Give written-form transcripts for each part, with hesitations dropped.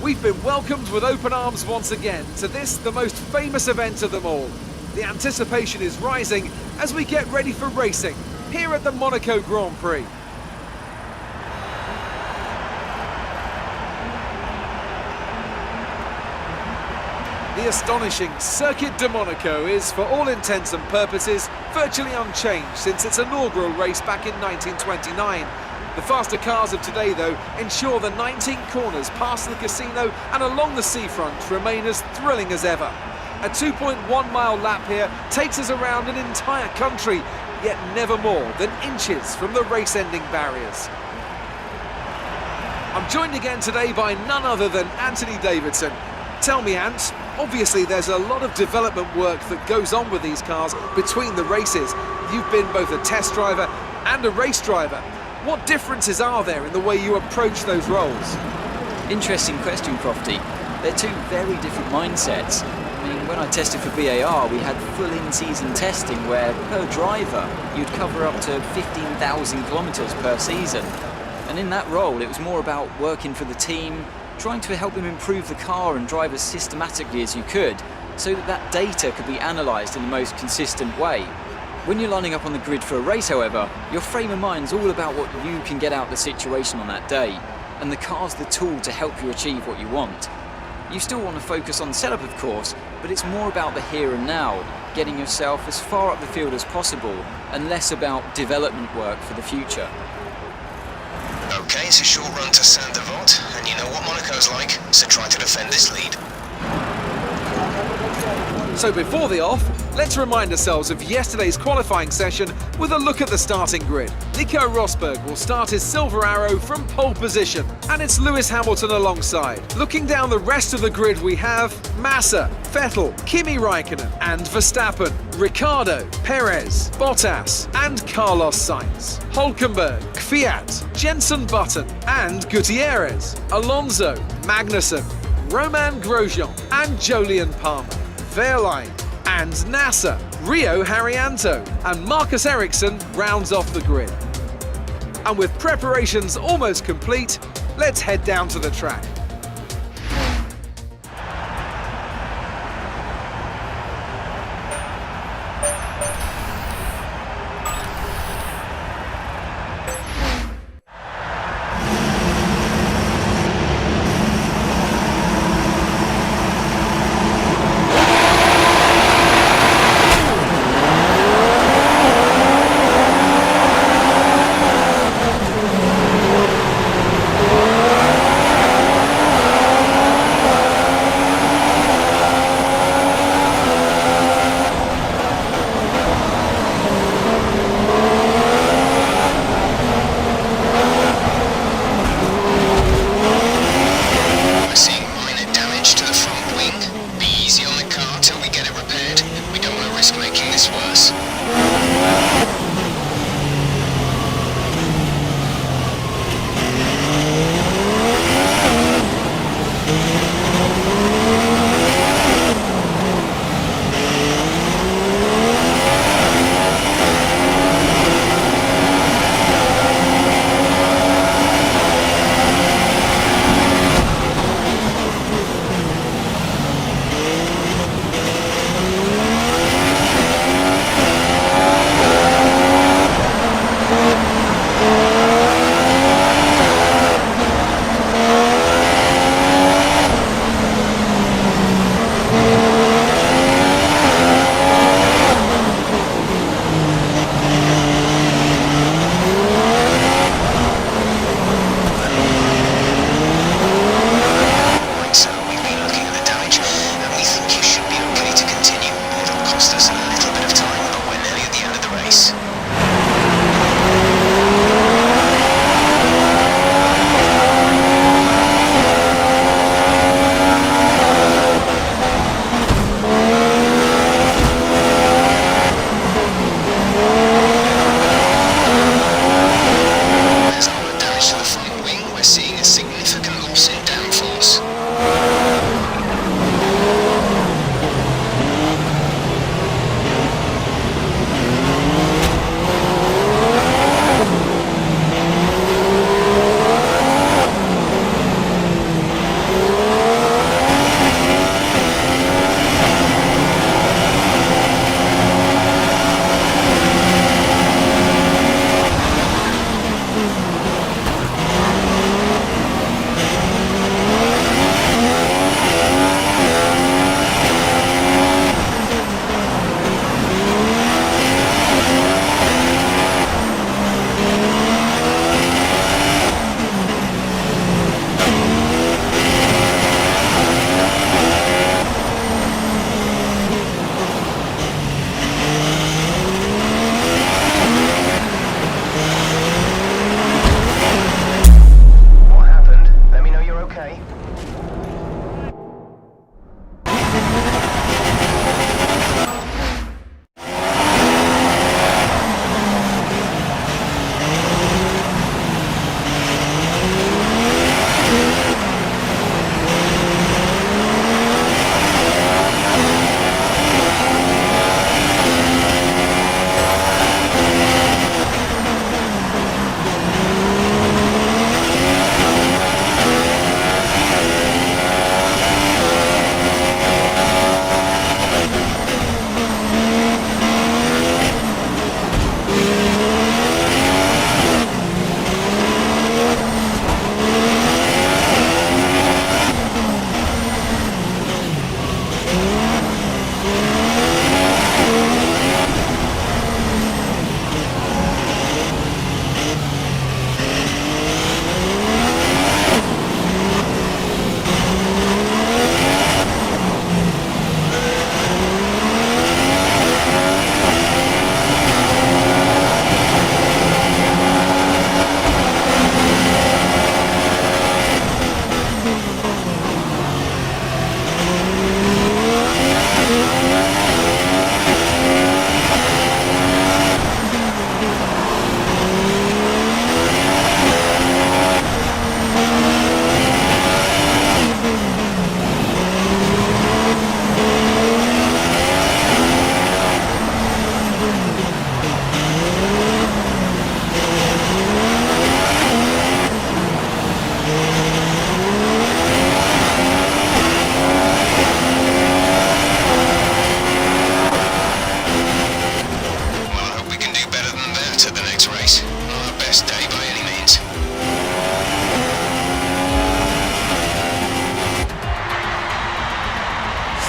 We've been welcomed with open arms once again to this, the most famous event of them all. The anticipation is rising as we get ready for racing here at the Monaco Grand Prix. The astonishing Circuit de Monaco is, for all intents and purposes, virtually unchanged since its inaugural race back in 1929. The faster cars of today, though, ensure the 19 corners past the casino and along the seafront remain as thrilling as ever. A 2.1-mile lap here takes us around an entire country, yet never more than inches from the race-ending barriers. I'm joined again today by none other than Anthony Davidson. Tell me, Ant, obviously there's a lot of development work that goes on with these cars between the races. You've been both a test driver and a race driver. What differences are there in the way you approach those roles? Interesting question, Crofty. They're two very different mindsets. I mean, when I tested for BAR, we had full in-season testing where, per driver, you'd cover up to 15,000 kilometres per season. And in that role, it was more about working for the team, trying to help them improve the car and drive as systematically as you could, so that that data could be analysed in the most consistent way. When you're lining up on the grid for a race, however, your frame of mind's all about what you can get out of the situation on that day, and the car's the tool to help you achieve what you want. You still want to focus on setup, of course, but it's more about the here and now, getting yourself as far up the field as possible, and less about development work for the future. Okay, it's a short run to Saint-Devote, and you know what Monaco's like, so try to defend this lead. So before the off, let's remind ourselves of yesterday's qualifying session with a look at the starting grid. Nico Rosberg will start his silver arrow from pole position, and it's Lewis Hamilton alongside. Looking down the rest of the grid, we have Massa, Vettel, Kimi Raikkonen and Verstappen, Ricciardo, Perez, Bottas and Carlos Sainz, Hülkenberg, Kvyat, Jenson Button and Gutierrez, Alonso, Magnussen, Romain Grosjean and Jolyon Palmer, Wehrlein and Nasser, Rio Haryanto and Marcus Ericsson rounds off the grid. And with preparations almost complete, let's head down to the track.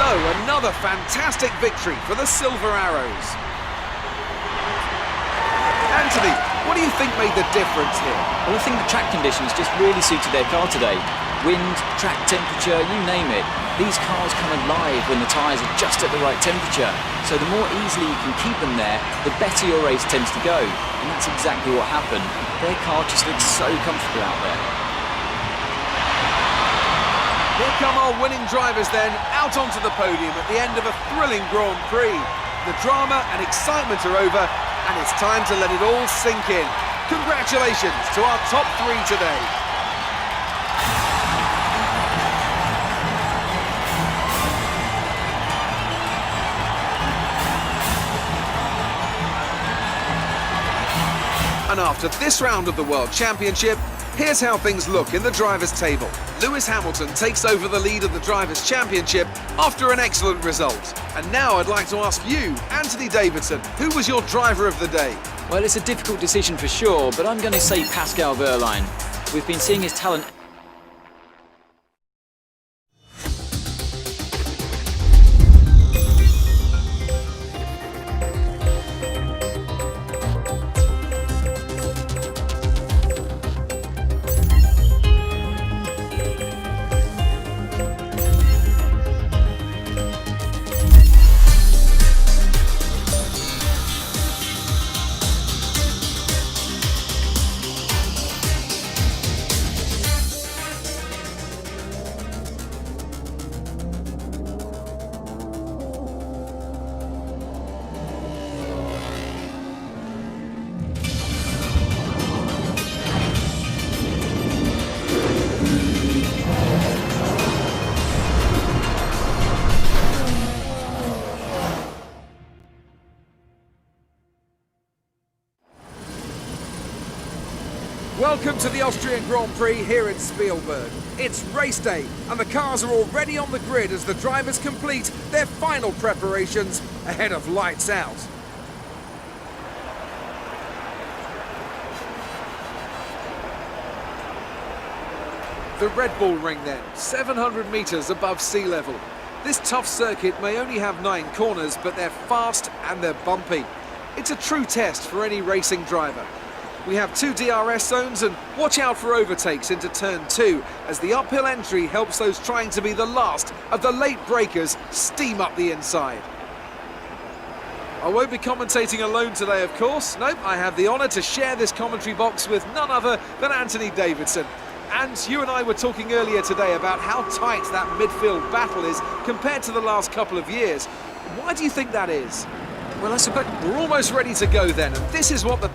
So, another fantastic victory for the Silver Arrows. Anthony, what do you think made the difference here? Well, I think the track conditions just really suited their car today. Wind, track temperature, you name it. These cars come alive when the tyres are just at the right temperature. So the more easily you can keep them there, the better your race tends to go. And that's exactly what happened. Their car just looks so comfortable out there. Here come our winning drivers then, out onto the podium at the end of a thrilling Grand Prix. The drama and excitement are over, and it's time to let it all sink in. Congratulations to our top three today. And after this round of the World Championship, here's how things look in the Drivers' Table. Lewis Hamilton takes over the lead of the Drivers' Championship after an excellent result. And now I'd like to ask you, Anthony Davidson, who was your driver of the day? Well, it's a difficult decision for sure, but I'm going to say Pascal Wehrlein. We've been seeing his talent. Welcome to the Austrian Grand Prix here in Spielberg. It's race day and the cars are already on the grid as the drivers complete their final preparations ahead of lights out. The Red Bull Ring then, 700 metres above sea level. This tough circuit may only have 9 corners, but they're fast and they're bumpy. It's a true test for any racing driver. We have 2 DRS zones and watch out for overtakes into turn 2 as the uphill entry helps those trying to be the last of the late breakers steam up the inside. I won't be commentating alone today, of course. Nope, I have the honour to share this commentary box with none other than Anthony Davidson. And you and I were talking earlier today about how tight that midfield battle is compared to the last couple of years. Why do you think that is? Well, I suppose we're almost ready to go then, and this is what the...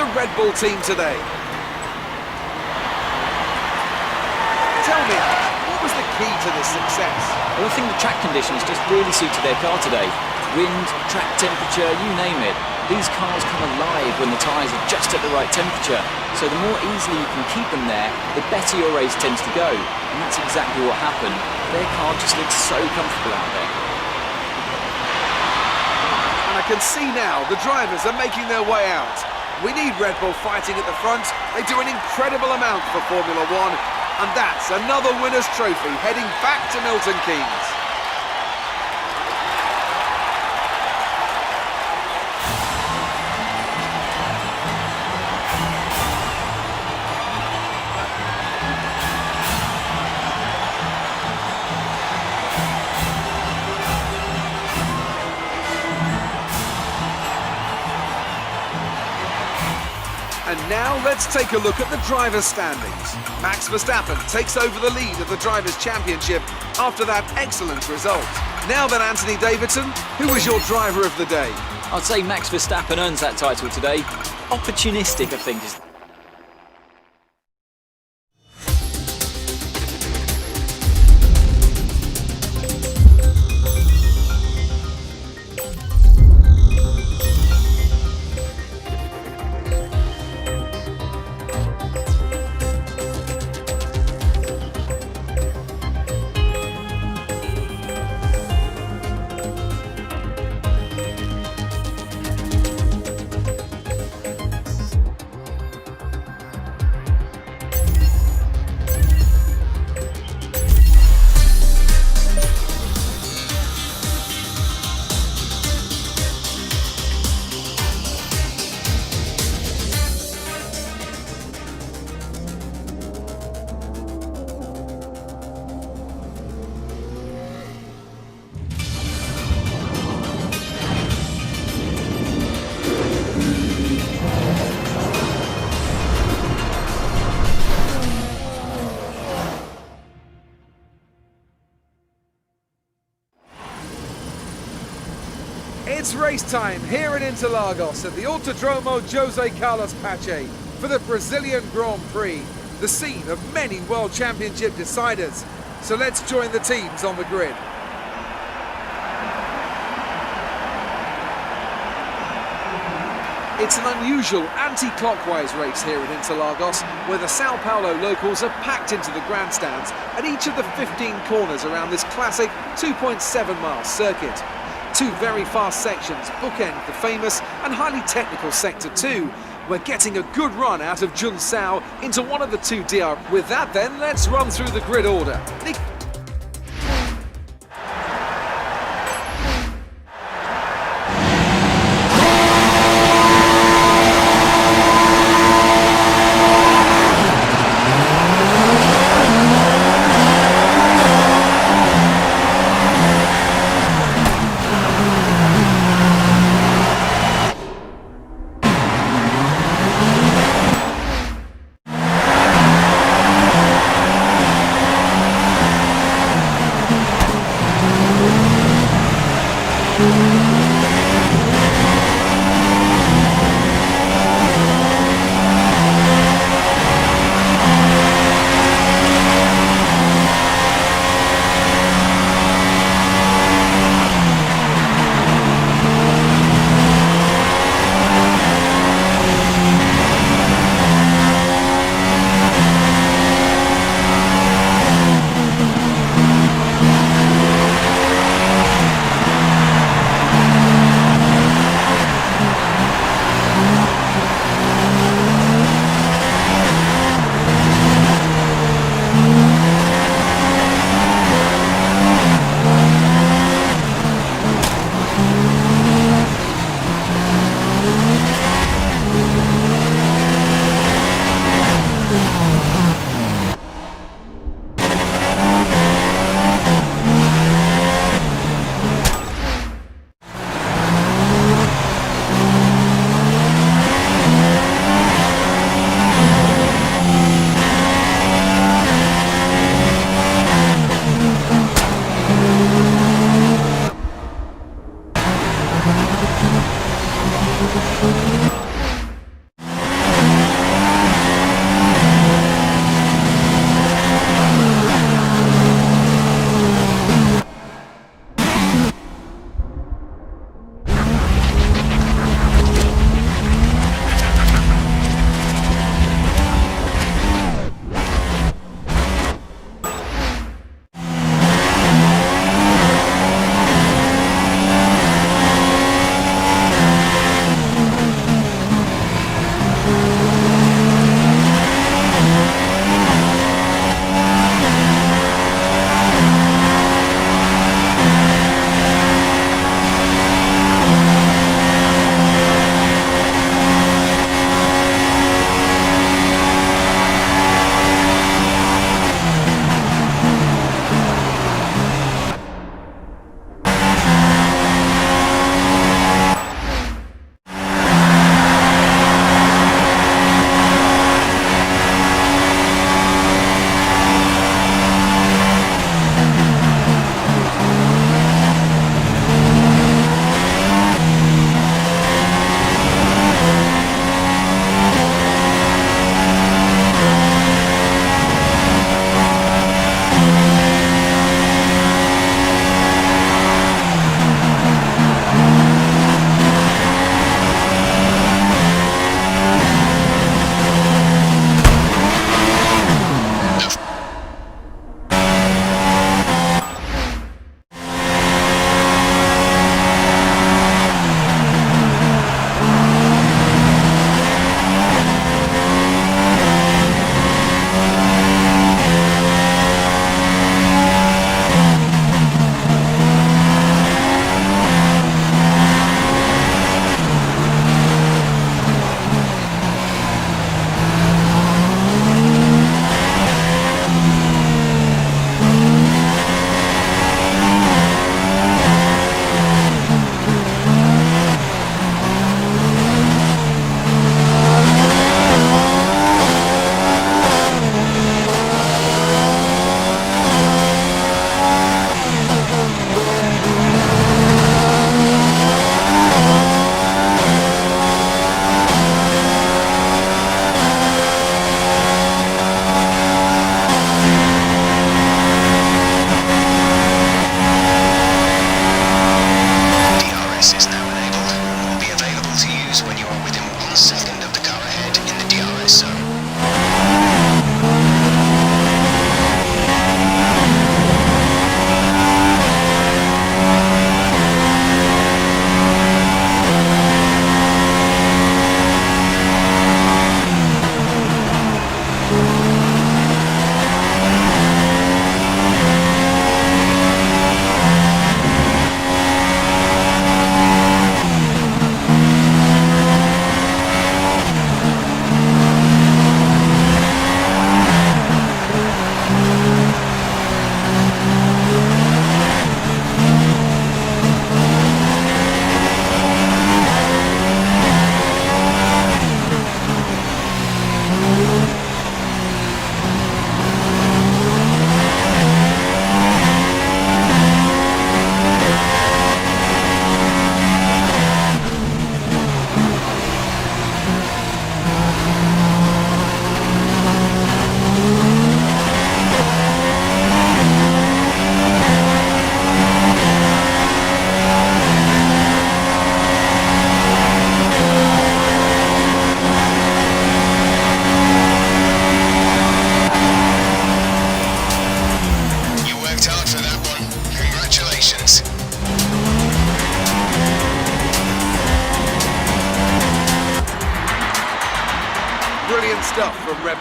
the Red Bull team today. Tell me, what was the key to this success? Well, I think the track conditions just really suited their car today. Wind, track temperature, you name it. These cars come alive when the tyres are just at the right temperature. So the more easily you can keep them there, the better your race tends to go. And that's exactly what happened. Their car just looks so comfortable out there. And I can see now the drivers are making their way out. We need Red Bull fighting at the front. They do an incredible amount for Formula One. And that's another winner's trophy heading back to Milton Keynes. And now let's take a look at the drivers' standings. Max Verstappen takes over the lead of the Drivers' Championship after that excellent result. Now then, Anthony Davidson, who was your driver of the day? I'd say Max Verstappen earns that title today. Opportunistic, I think, is... It's race time here in Interlagos at the Autodromo José Carlos Pache for the Brazilian Grand Prix, the scene of many World Championship deciders. So let's join the teams on the grid. It's an unusual anti-clockwise race here at Interlagos, where the Sao Paulo locals are packed into the grandstands at each of the 15 corners around this classic 2.7-mile circuit. Two very fast sections bookend the famous and highly technical Sector 2. We're getting a good run out of Junsao into one of the two DR. With that then, let's run through the grid order.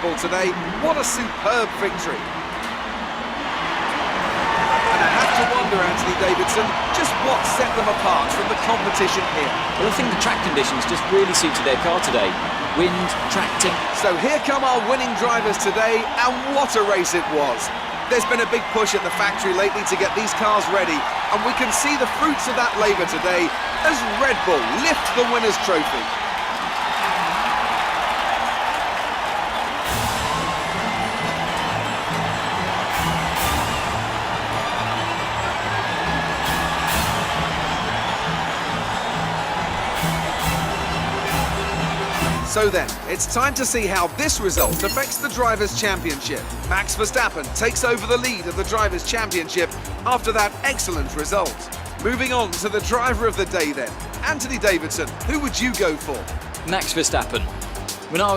Bull today. What a superb victory. And I have to wonder, Anthony Davidson, just what set them apart from the competition here. Well, I think the track conditions just really suited their car today. Wind, tracting. So here come our winning drivers today, and what a race it was. There's been a big push at the factory lately to get these cars ready, and we can see the fruits of that labour today as Red Bull lift the winner's trophy. So then, it's time to see how this result affects the Drivers' Championship. Max Verstappen takes over the lead of the Drivers' Championship after that excellent result. Moving on to the driver of the day then. Anthony Davidson, who would you go for? Max Verstappen. When I